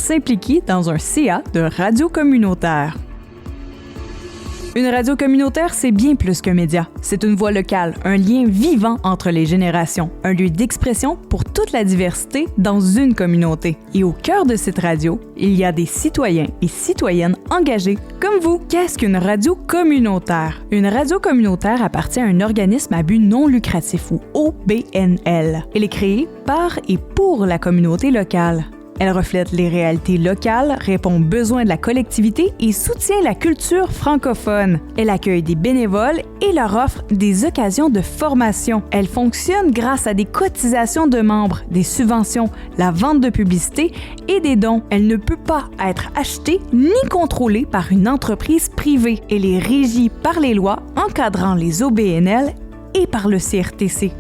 s'impliquer dans un CA de radio communautaire. Une radio communautaire, c'est bien plus qu'un média. C'est une voix locale, un lien vivant entre les générations, un lieu d'expression pour toute la diversité dans une communauté. Et au cœur de cette radio, il y a des citoyens et citoyennes engagés comme vous. Qu'est-ce qu'une radio communautaire? Une radio communautaire appartient à un organisme à but non lucratif ou OBNL. Elle est créée par et pour la communauté locale. Elle reflète les réalités locales, répond aux besoins de la collectivité et soutient la culture francophone. Elle accueille des bénévoles et leur offre des occasions de formation. Elle fonctionne grâce à des cotisations de membres, des subventions, la vente de publicité et des dons. Elle ne peut pas être achetée ni contrôlée par une entreprise privée. Elle est régie par les lois encadrant les OBNL et par le CRTC.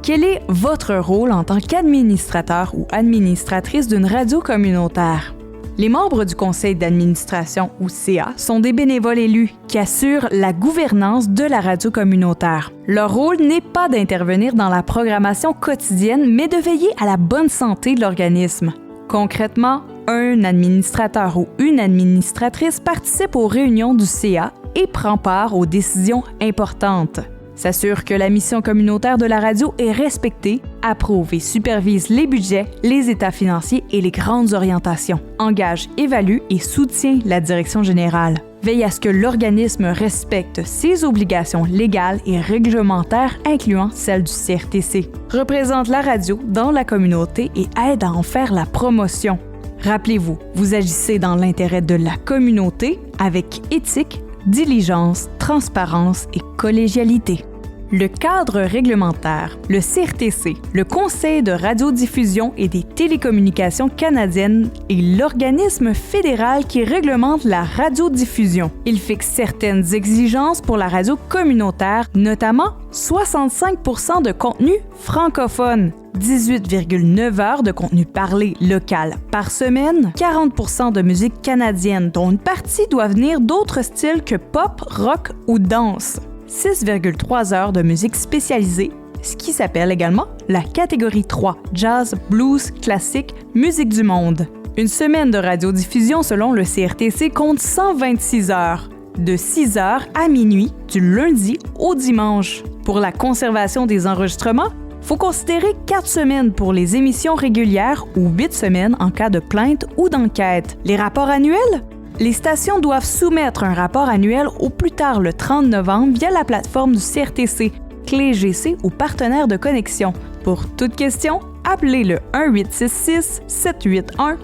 Quel est votre rôle en tant qu'administrateur ou administratrice d'une radio communautaire? Les membres du conseil d'administration ou CA sont des bénévoles élus qui assurent la gouvernance de la radio communautaire. Leur rôle n'est pas d'intervenir dans la programmation quotidienne, mais de veiller à la bonne santé de l'organisme. Concrètement, un administrateur ou une administratrice participe aux réunions du CA et prend part aux décisions importantes. S'assure que la mission communautaire de la radio est respectée, approuve et supervise les budgets, les états financiers et les grandes orientations, engage, évalue et soutient la direction générale. Veille à ce que l'organisme respecte ses obligations légales et réglementaires, incluant celles du CRTC. Représente la radio dans la communauté et aide à en faire la promotion. Rappelez-vous, vous agissez dans l'intérêt de la communauté avec éthique, diligence, transparence et collégialité. Le cadre réglementaire, le CRTC, le Conseil de radiodiffusion et des télécommunications canadiennes est l'organisme fédéral qui réglemente la radiodiffusion. Il fixe certaines exigences pour la radio communautaire, notamment 65% de contenu francophone, 18,9 heures de contenu parlé local par semaine, 40% de musique canadienne, dont une partie doit venir d'autres styles que pop, rock ou danse, 6,3 heures de musique spécialisée, ce qui s'appelle également la catégorie 3, jazz, blues, classique, musique du monde. Une semaine de radiodiffusion selon le CRTC compte 126 heures, de 6 heures à minuit, du lundi au dimanche. Pour la conservation des enregistrements, faut considérer 4 semaines pour les émissions régulières ou 8 semaines en cas de plainte ou d'enquête. Les rapports annuels? Les stations doivent soumettre un rapport annuel au plus tard le 30 novembre via la plateforme du CRTC, clé GC ou partenaire de connexion. Pour toute question, appelez le 1-866-781-1911.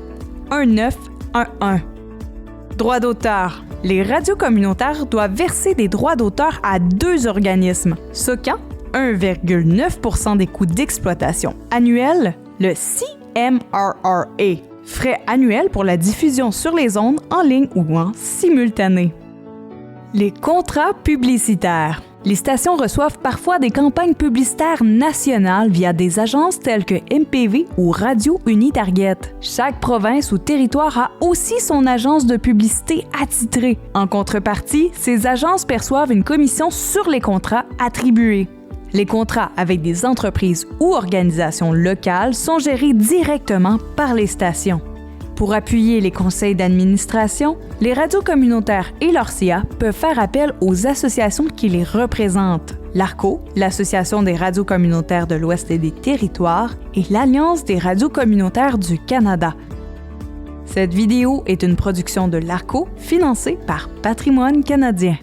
Droits d'auteur. Les radios communautaires doivent verser des droits d'auteur à 2 organismes. SOCAN, 1,9% des coûts d'exploitation annuels, le CMRRA, frais annuels pour la diffusion sur les ondes en ligne ou en simultané. Les contrats publicitaires. Les stations reçoivent parfois des campagnes publicitaires nationales via des agences telles que MPV ou Radio Uni-Target. Chaque province ou territoire a aussi son agence de publicité attitrée. En contrepartie, ces agences perçoivent une commission sur les contrats attribués. Les contrats avec des entreprises ou organisations locales sont gérés directement par les stations. Pour appuyer les conseils d'administration, les radios communautaires et leur CA peuvent faire appel aux associations qui les représentent. L'ARCO, l'Association des radios communautaires de l'Ouest et des Territoires, et l'Alliance des radios communautaires du Canada. Cette vidéo est une production de l'ARCO financée par Patrimoine canadien.